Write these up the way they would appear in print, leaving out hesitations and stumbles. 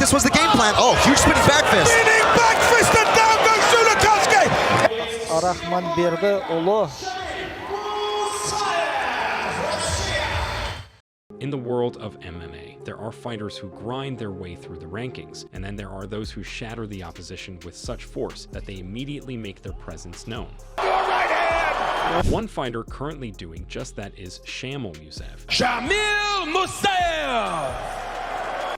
this was the game plan. Oh, huge spinning back fist. Spinning back fist and down goes Sulikoski. Arahman berdi ulu. In the world of MMA, there are fighters who grind their way through the rankings, and then there are those who shatter the opposition with such force that they immediately make their presence known. One fighter currently doing just that is Shamil Musaev. Shamil Musaev.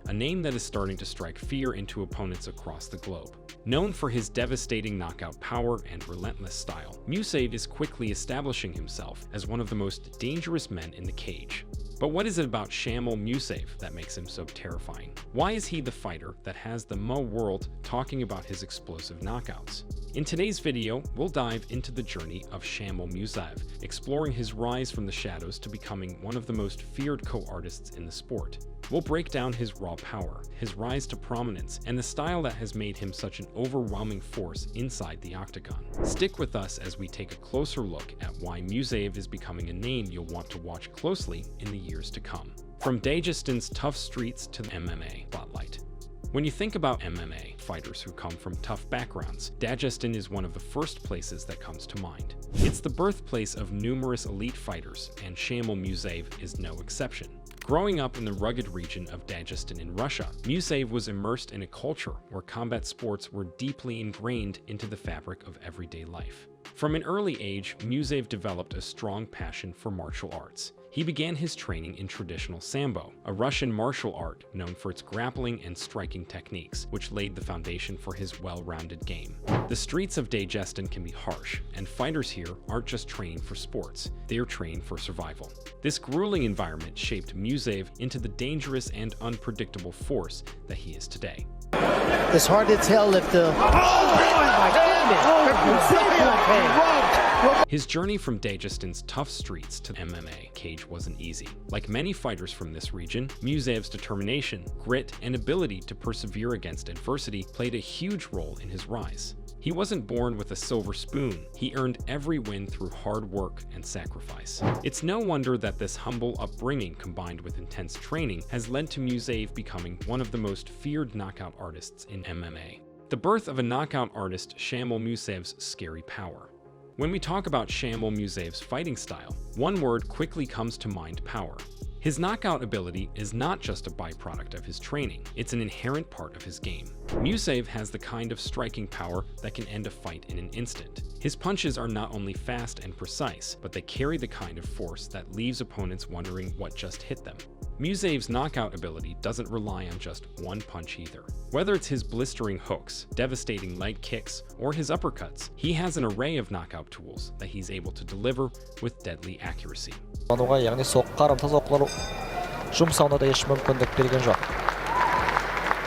A name that is starting to strike fear into opponents across the globe. Known for his devastating knockout power and relentless style, Musaev is quickly establishing himself as one of the most dangerous men in the cage. But what is it about Shamil Musaev that makes him so terrifying? Why is he the fighter that has the world talking about his explosive knockouts? In today's video, we'll dive into the journey of Shamil Musaev, exploring his rise from the shadows to becoming one of the most feared co-artists in the sport. We'll break down his raw power, his rise to prominence, and the style that has made him such an overwhelming force inside the octagon. Stick with us as we take a closer look at why Musaev is becoming a name you'll want to watch closely in the years to come. From Dagestan's tough streets to the MMA spotlight. When you think about MMA fighters who come from tough backgrounds, Dagestan is one of the first places that comes to mind. It's the birthplace of numerous elite fighters, and Shamil Musaev is no exception. Growing up in the rugged region of Dagestan in Russia, Musaev was immersed in a culture where combat sports were deeply ingrained into the fabric of everyday life. From an early age, Musaev developed a strong passion for martial arts. He began his training in traditional Sambo, a Russian martial art known for its grappling and striking techniques, which laid the foundation for his well-rounded game. The streets of Dagestan can be harsh, and fighters here aren't just training for sports, they're training for survival. This grueling environment shaped Musaev into the dangerous and unpredictable force that he is today. It's hard to tell if the... His journey from Dagestan's tough streets to the MMA cage wasn't easy. Like many fighters from this region, Musaev's determination, grit, and ability to persevere against adversity played a huge role in his rise. He wasn't born with a silver spoon. He earned every win through hard work and sacrifice. It's no wonder that this humble upbringing combined with intense training has led to Musaev becoming one of the most feared knockout artists in MMA. The birth of a knockout artist, Shamil Musaev's scary power. When we talk about Shamil Musaev's fighting style, one word quickly comes to mind: power. His knockout ability is not just a byproduct of his training, it's an inherent part of his game. Musaev has the kind of striking power that can end a fight in an instant. His punches are not only fast and precise, but they carry the kind of force that leaves opponents wondering what just hit them. Musaev's knockout ability doesn't rely on just one punch either. Whether it's his blistering hooks, devastating leg kicks, or his uppercuts, he has an array of knockout tools that he's able to deliver with deadly accuracy. яғни қарымта соққылар жұмсауына да еш мүмкіндік берген жоқ.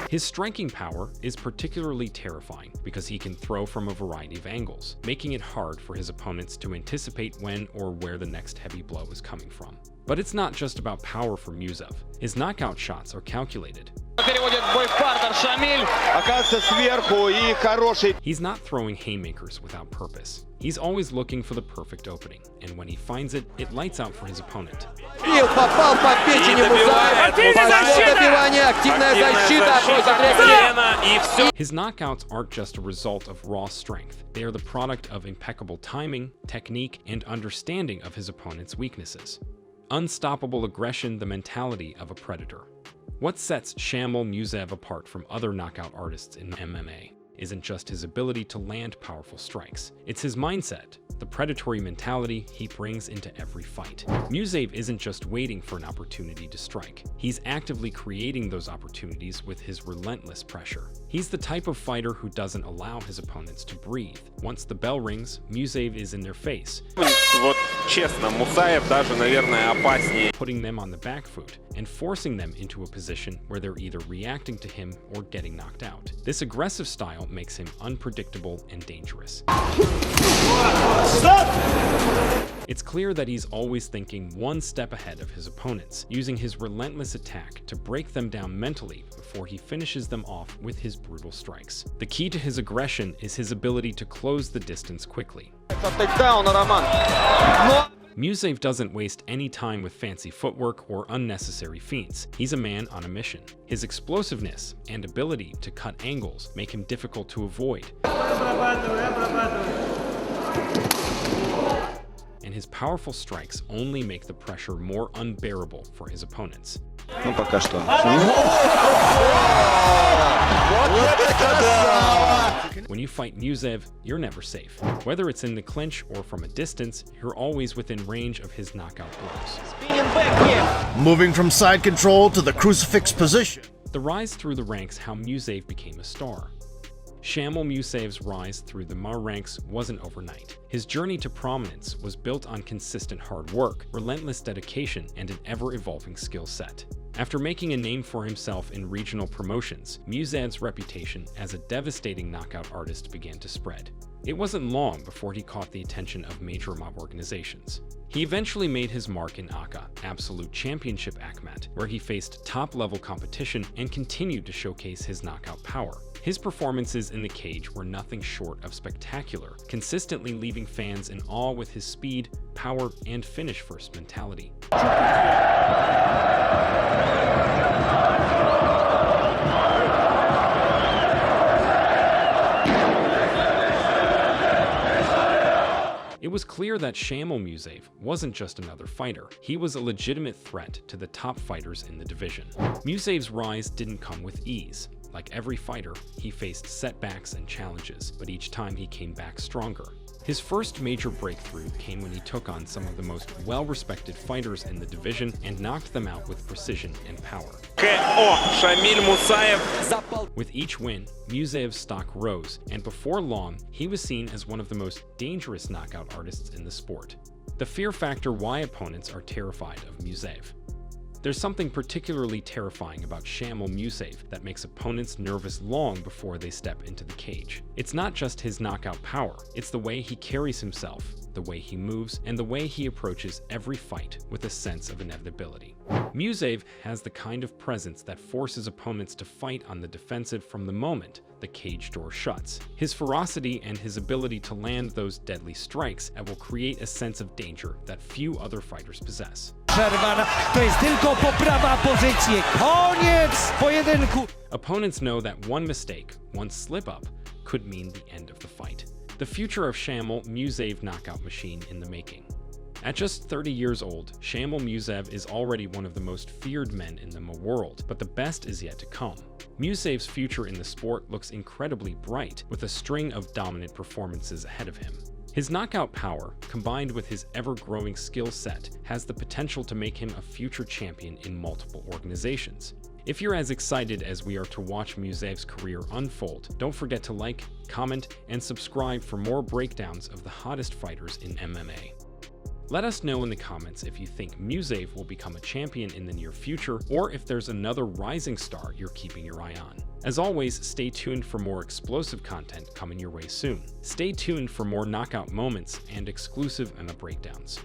His striking power is particularly terrifying because he can throw from a variety of angles, making it hard for his opponents to anticipate when or where the next heavy blow is coming from. But it's not just about power for Musaev. His knockout shots are calculated. He's not throwing haymakers without purpose. He's always looking for the perfect opening, and when he finds it, it lights out for his opponent. His knockouts aren't just a result of raw strength. They are the product of impeccable timing, technique, and understanding of his opponent's weaknesses. Unstoppable aggression, the mentality of a predator. What sets Shamil Musaev apart from other knockout artists in MMA isn't just his ability to land powerful strikes. It's his mindset, the predatory mentality he brings into every fight. Musaev isn't just waiting for an opportunity to strike. He's actively creating those opportunities with his relentless pressure. He's the type of fighter who doesn't allow his opponents to breathe. Once the bell rings, Musaev is in their face, putting them on the back foot and forcing them into a position where they're either reacting to him or getting knocked out. This aggressive style makes him unpredictable and dangerous. It's clear that he's always thinking one step ahead of his opponents, using his relentless attack to break them down mentally before he finishes them off with his brutal strikes. The key to his aggression is his ability to close the distance quickly. Musaev doesn't waste any time with fancy footwork or unnecessary feints. He's a man on a mission. His explosiveness and ability to cut angles make him difficult to avoid. And his powerful strikes only make the pressure more unbearable for his opponents. Ну, пока что. When you fight Musaev, you're never safe. Whether it's in the clinch or from a distance, you're always within range of his knockout blows. Moving from side control to the crucifix position. The rise through the ranks how Musaev became a star. Shamil Musaev's rise through the MA ranks wasn't overnight. His journey to prominence was built on consistent hard work, relentless dedication, and an ever-evolving skill set. After making a name for himself in regional promotions, Musaev's reputation as a devastating knockout artist began to spread. It wasn't long before he caught the attention of major mob organizations. He eventually made his mark in AKA, Absolute Championship AKMAT, where he faced top-level competition and continued to showcase his knockout power. His performances in the cage were nothing short of spectacular, consistently leaving fans in awe with his speed, power, and finish-first mentality. It was clear that Shamil Musaev wasn't just another fighter. He was a legitimate threat to the top fighters in the division. Musaev's rise didn't come with ease. Like every fighter, he faced setbacks and challenges, but each time he came back stronger. His first major breakthrough came when he took on some of the most well-respected fighters in the division and knocked them out with precision and power. Shamil Musaev. With each win, Musaev's stock rose, and before long, he was seen as one of the most dangerous knockout artists in the sport. The fear factor why opponents are terrified of Musaev. There's something particularly terrifying about Shamil Musaev that makes opponents nervous long before they step into the cage. It's not just his knockout power, it's the way he carries himself, the way he moves, and the way he approaches every fight with a sense of inevitability. Musaev has the kind of presence that forces opponents to fight on the defensive from the moment the cage door shuts. His ferocity and his ability to land those deadly strikes will create a sense of danger that few other fighters possess. Opponents know that one mistake, one slip-up, could mean the end of the fight. The future of Shamil Musaev knockout machine in the making. At just 30 years old, Shamil Musaev is already one of the most feared men in the world, but the best is yet to come. Musaev's future in the sport looks incredibly bright, with a string of dominant performances ahead of him. His knockout power, combined with his ever-growing skill set, has the potential to make him a future champion in multiple organizations. If you're as excited as we are to watch Musaev's career unfold, don't forget to like, comment, and subscribe for more breakdowns of the hottest fighters in MMA. Let us know in the comments if you think Musaev will become a champion in the near future, or if there's another rising star you're keeping your eye on. As always, stay tuned for more explosive content coming your way soon. Stay tuned for more knockout moments and exclusive MMA breakdowns.